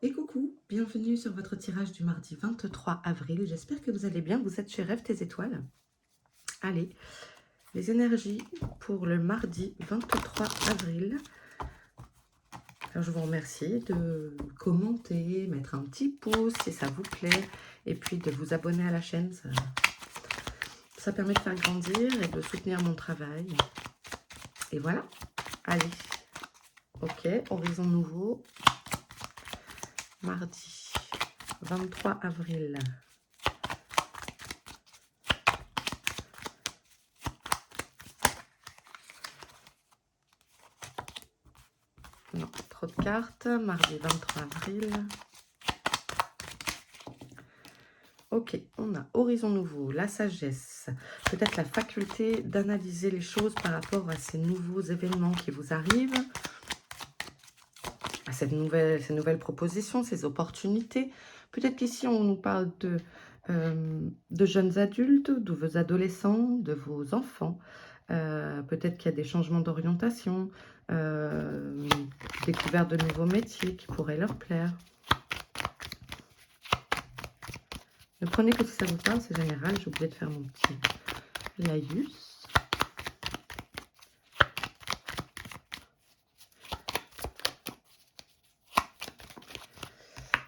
Et coucou, bienvenue sur votre tirage du mardi 23 avril. J'espère que vous allez bien. Vous êtes chez Rêve tes étoiles. Allez, les énergies pour le mardi 23 avril. Alors, je vous remercie de commenter, mettre un petit pouce si ça vous plaît. Et puis de vous abonner à la chaîne. Ça permet de faire grandir et de soutenir mon travail. Et voilà. Allez. Ok, horizon nouveau. Mardi 23 avril. Non, trop de cartes. Mardi 23 avril. Ok, on a horizon nouveau, la sagesse, peut-être la faculté d'analyser les choses par rapport à ces nouveaux événements qui vous arrivent, à ces nouvelles propositions, ces opportunités. Peut-être qu'ici, on nous parle de jeunes adultes, de vos adolescents, de vos enfants. Peut-être qu'il y a des changements d'orientation, découverte de nouveaux métiers qui pourraient leur plaire. Ne prenez que si ça vous parle, c'est général. J'ai oublié de faire mon petit laïus.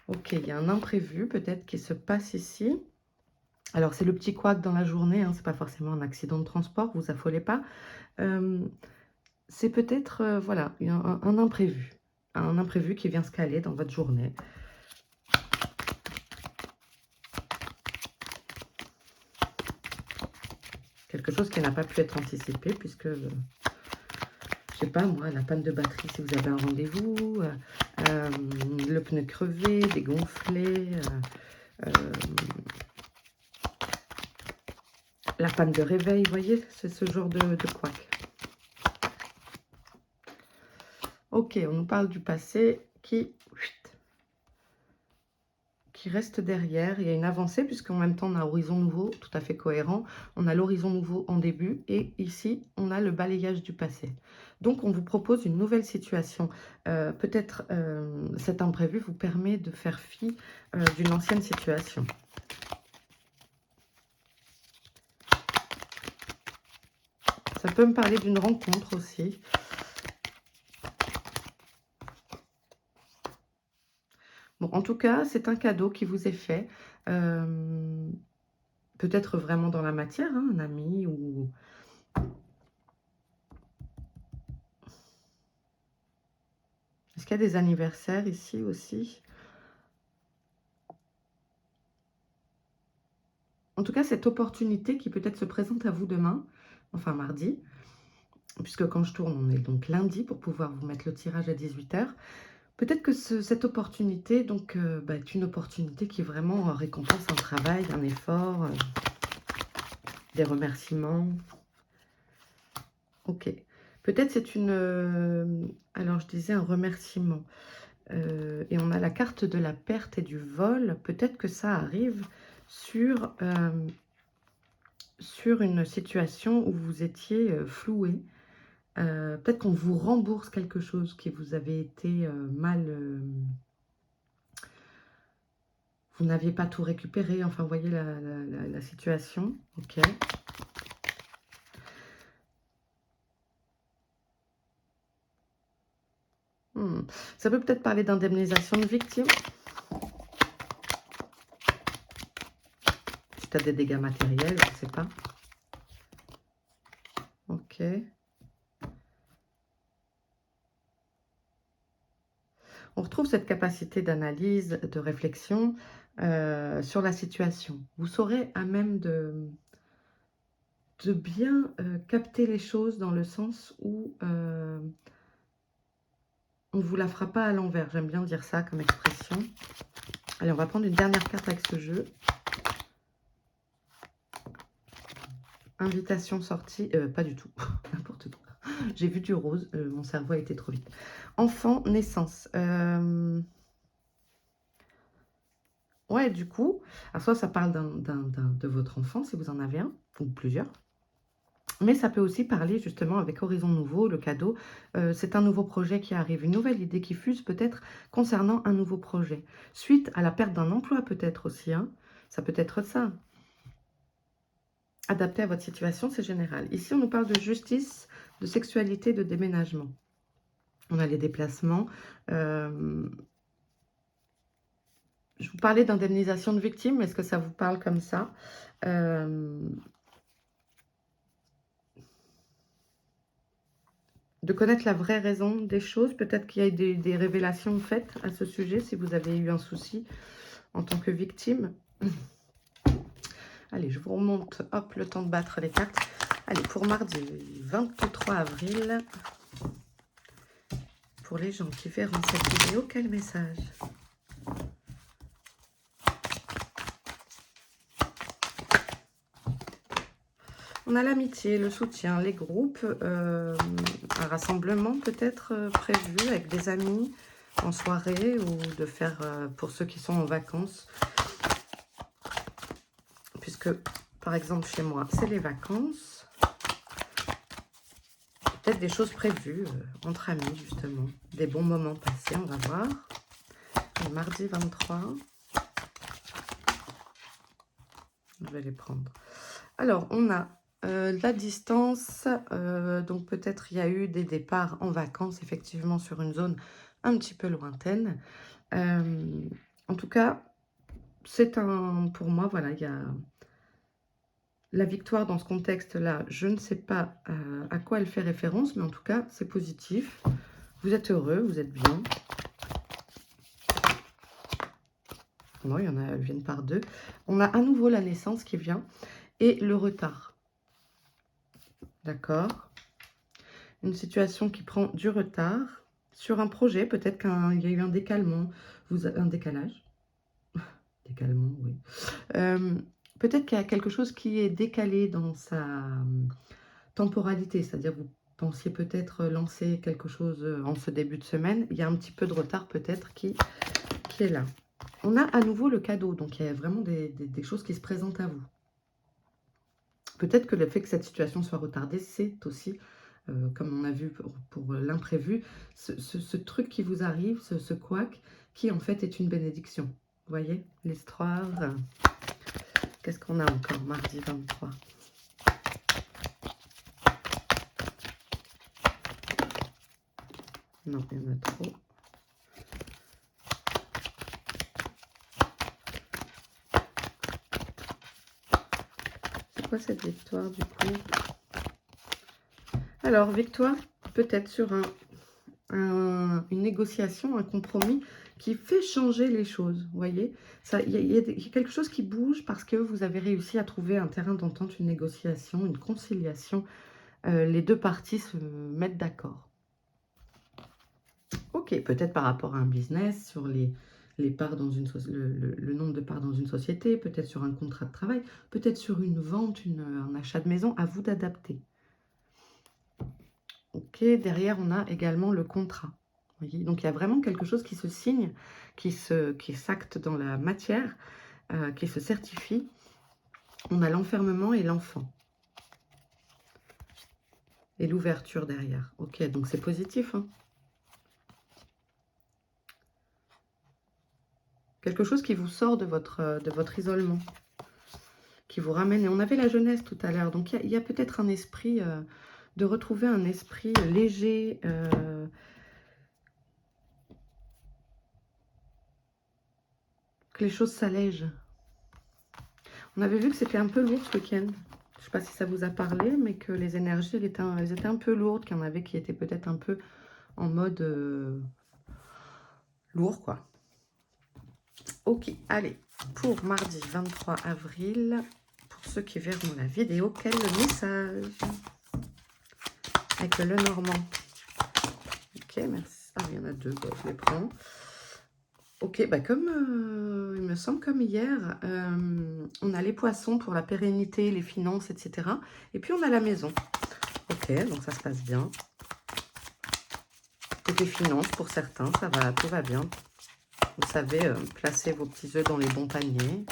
Ok, il y a un imprévu peut-être qui se passe ici. Alors, c'est le petit couac dans la journée, hein, c'est pas forcément un accident de transport, vous affolez pas. C'est peut-être, voilà, un imprévu. Un imprévu qui vient se caler dans votre journée. Quelque chose qui n'a pas pu être anticipé puisque, je sais pas moi, la panne de batterie si vous avez un rendez-vous, le pneu crevé, dégonflé, la panne de réveil, vous voyez, c'est ce genre de couac. Ok, on nous parle du passé qui reste derrière. Il y a une avancée puisqu'en même temps on a horizon nouveau, tout à fait cohérent. On a l'horizon nouveau en début et ici on a le balayage du passé. Donc on vous propose une nouvelle situation. Peut-être cet imprévu vous permet de faire fi d'une ancienne situation. Ça peut me parler d'une rencontre aussi. Bon, en tout cas, c'est un cadeau qui vous est fait. Peut-être vraiment dans la matière, hein, un ami ou... Est-ce qu'il y a des anniversaires ici aussi? En tout cas, cette opportunité qui peut-être se présente à vous demain, enfin mardi, puisque quand je tourne, on est donc lundi pour pouvoir vous mettre le tirage à 18 h. Peut-être que cette opportunité donc, est une opportunité qui vraiment récompense un travail, un effort, des remerciements. Ok. Peut-être c'est une... alors, je disais un remerciement. Et on a la carte de la perte et du vol. Peut-être que ça arrive sur une situation où vous étiez floué. Peut-être qu'on vous rembourse quelque chose qui vous avait été mal... vous n'aviez pas tout récupéré. Enfin, vous voyez la situation. Ok. Ça peut peut-être parler d'indemnisation de victimes. Si tu as des dégâts matériels, je ne sais pas. Ok. On retrouve cette capacité d'analyse, de réflexion sur la situation. Vous saurez à même de bien capter les choses dans le sens où on ne vous la fera pas à l'envers. J'aime bien dire ça comme expression. Allez, on va prendre une dernière carte avec ce jeu. Invitation sortie. Pas du tout. N'importe quoi. J'ai vu du rose. Mon cerveau a été trop vite. Enfant, naissance. Ouais, du coup, alors soit ça parle de votre enfant, si vous en avez un, ou plusieurs. Mais ça peut aussi parler justement avec Horizon Nouveau, le cadeau. C'est un nouveau projet qui arrive, une nouvelle idée qui fuse peut-être concernant un nouveau projet. Suite à la perte d'un emploi peut-être aussi, hein. Ça peut être ça. Adapté à votre situation, c'est général. Ici, on nous parle de justice, de sexualité, de déménagement. On a les déplacements. Je vous parlais d'indemnisation de victimes. Est-ce que ça vous parle comme ça? De connaître la vraie raison des choses. Peut-être qu'il y a des révélations faites à ce sujet, si vous avez eu un souci en tant que victime. Allez, je vous remonte, hop, le temps de battre les cartes. Allez, pour mardi 23 avril, pour les gens qui verront cette vidéo, quel message? On a l'amitié, le soutien, les groupes, un rassemblement peut-être prévu avec des amis en soirée ou de faire, pour ceux qui sont en vacances, puisque par exemple chez moi, c'est les vacances. Peut-être des choses prévues entre amis justement, des bons moments passés, on va voir. Le mardi 23, je vais les prendre. Alors, on a la distance, donc peut-être il y a eu des départs en vacances, effectivement, sur une zone un petit peu lointaine. En tout cas, c'est pour moi, voilà, il y a la victoire dans ce contexte-là. Je ne sais pas à quoi elle fait référence, mais en tout cas, c'est positif. Vous êtes heureux, vous êtes bien. Bon, il y en a, elles viennent par deux. On a à nouveau la naissance qui vient et le retard. D'accord? Une situation qui prend du retard sur un projet. Peut-être qu'il y a eu un décalement. Un décalage. Décalement, oui. Peut-être qu'il y a quelque chose qui est décalé dans sa temporalité. C'est-à-dire vous pensiez peut-être lancer quelque chose en ce début de semaine. Il y a un petit peu de retard peut-être qui est là. On a à nouveau le cadeau. Donc il y a vraiment des choses qui se présentent à vous. Peut-être que le fait que cette situation soit retardée, c'est aussi, comme on a vu pour l'imprévu, ce truc qui vous arrive, ce couac, qui en fait est une bénédiction. Vous voyez l'histoire. Qu'est-ce qu'on a encore mardi 23? Non, il y en a trop. C'est quoi cette victoire du coup? Alors, victoire, peut-être sur une négociation, un compromis qui fait changer les choses, vous voyez. Il y a quelque chose qui bouge parce que vous avez réussi à trouver un terrain d'entente, une négociation, une conciliation. Les deux parties se mettent d'accord. Ok, peut-être par rapport à un business, sur les parts dans une le nombre de parts dans une société, peut-être sur un contrat de travail, peut-être sur une vente, un achat de maison, à vous d'adapter. Ok, derrière, on a également le contrat. Voyez, donc, il y a vraiment quelque chose qui se signe, qui s'acte dans la matière, qui se certifie. On a l'enfermement et l'enfant. Et l'ouverture derrière. Ok, donc c'est positif. Hein. Quelque chose qui vous sort de votre isolement. Qui vous ramène. Et on avait la jeunesse tout à l'heure. Donc, il y a peut-être un esprit... de retrouver un esprit léger... que les choses s'allègent. On avait vu que c'était un peu lourd ce week-end. Je ne sais pas si ça vous a parlé, mais que les énergies, elles étaient un peu lourdes, qu'il y en avait qui étaient peut-être un peu en mode lourd, quoi. Ok, allez, pour mardi 23 avril, pour ceux qui verront la vidéo, quel message? Avec le Normand. Ok, merci. Ah, il y en a deux, bah, je les prends. Ok, bah comme il me semble comme hier, on a les poissons pour la pérennité, les finances, etc. Et puis on a la maison. Ok, donc ça se passe bien. Côté finances, pour certains, ça va, tout va bien. Vous savez, placer vos petits œufs dans les bons paniers.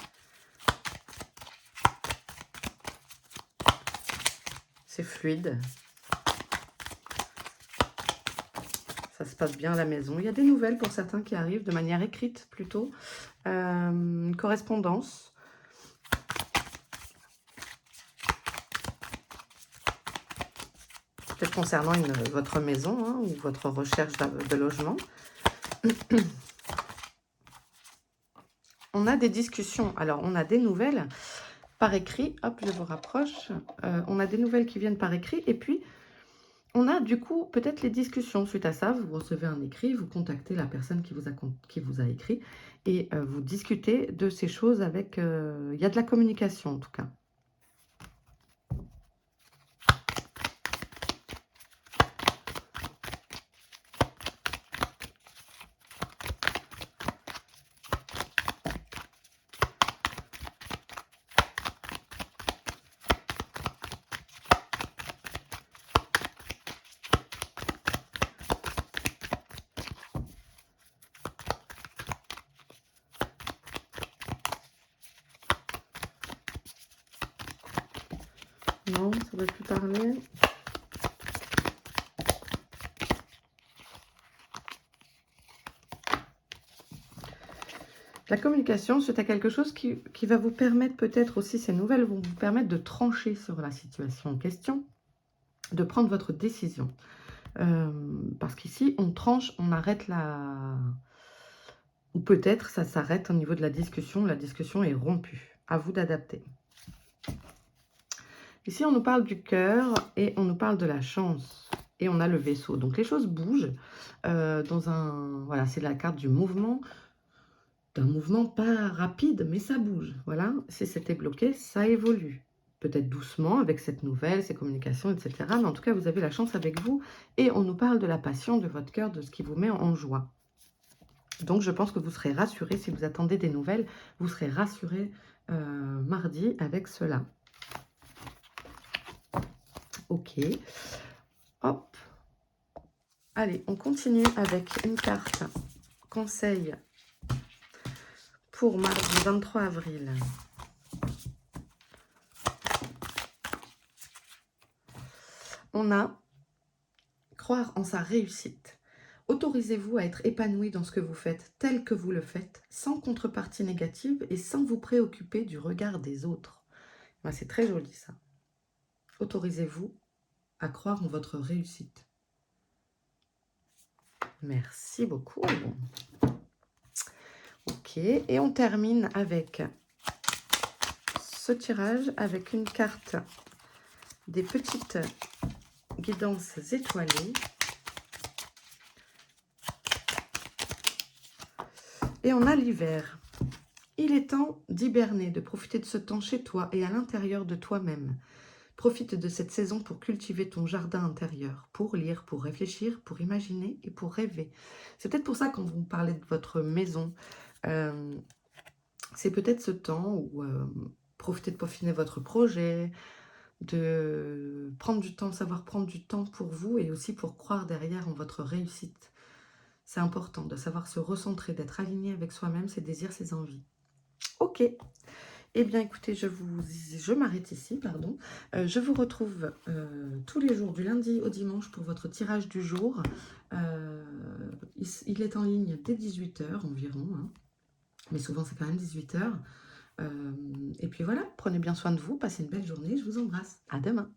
c'est fluide. Ça se passe bien à la maison. Il y a des nouvelles pour certains qui arrivent de manière écrite plutôt. Une correspondance. Peut-être concernant votre maison hein, ou votre recherche de logement. On a des discussions. Alors, on a des nouvelles par écrit. Hop, je vous rapproche. On a des nouvelles qui viennent par écrit. Et puis, on a du coup peut-être les discussions. Suite à ça, vous recevez un écrit, vous contactez la personne qui vous a écrit et vous discutez de ces choses avec... il y a de la communication en tout cas. Non, ça ne va plus parler. La communication, c'est à quelque chose qui va vous permettre peut-être aussi, ces nouvelles vont vous permettre de trancher sur la situation en question, de prendre votre décision. Parce qu'ici, on tranche, on arrête la... Ou peut-être ça s'arrête au niveau de la discussion est rompue. À vous d'adapter. Ici, on nous parle du cœur et on nous parle de la chance. Et on a le vaisseau. Donc, les choses bougent dans un... Voilà, c'est la carte du mouvement. D'un mouvement pas rapide, mais ça bouge. Voilà, si c'était bloqué, ça évolue. Peut-être doucement avec cette nouvelle, ces communications, etc. Mais en tout cas, vous avez la chance avec vous. Et on nous parle de la passion, de votre cœur, de ce qui vous met en joie. Donc, je pense que vous serez rassurés. Si vous attendez des nouvelles, vous serez rassurés mardi avec cela. Ok. Hop. Allez, on continue avec une carte conseil pour mardi 23 avril. On a croire en sa réussite. Autorisez-vous à être épanoui dans ce que vous faites, tel que vous le faites, sans contrepartie négative et sans vous préoccuper du regard des autres. Ben, c'est très joli ça. Autorisez-vous à croire en votre réussite. Merci beaucoup. Ok, et on termine avec ce tirage avec une carte des petites guidances étoilées. Et on a l'hiver. Il est temps d'hiberner, de profiter de ce temps chez toi et à l'intérieur de toi-même. Profite de cette saison pour cultiver ton jardin intérieur, pour lire, pour réfléchir, pour imaginer et pour rêver. C'est peut-être pour ça quand vous parlez de votre maison, c'est peut-être ce temps où profitez de peaufiner votre projet, de prendre du temps, savoir prendre du temps pour vous et aussi pour croire derrière en votre réussite. C'est important de savoir se recentrer, d'être aligné avec soi-même, ses désirs, ses envies. Ok. Eh bien, écoutez, je m'arrête ici, pardon. Je vous retrouve tous les jours, du lundi au dimanche, pour votre tirage du jour. Il est en ligne dès 18 h environ, hein. Mais souvent, c'est quand même 18 h. Et puis voilà, prenez bien soin de vous, passez une belle journée, je vous embrasse. À demain.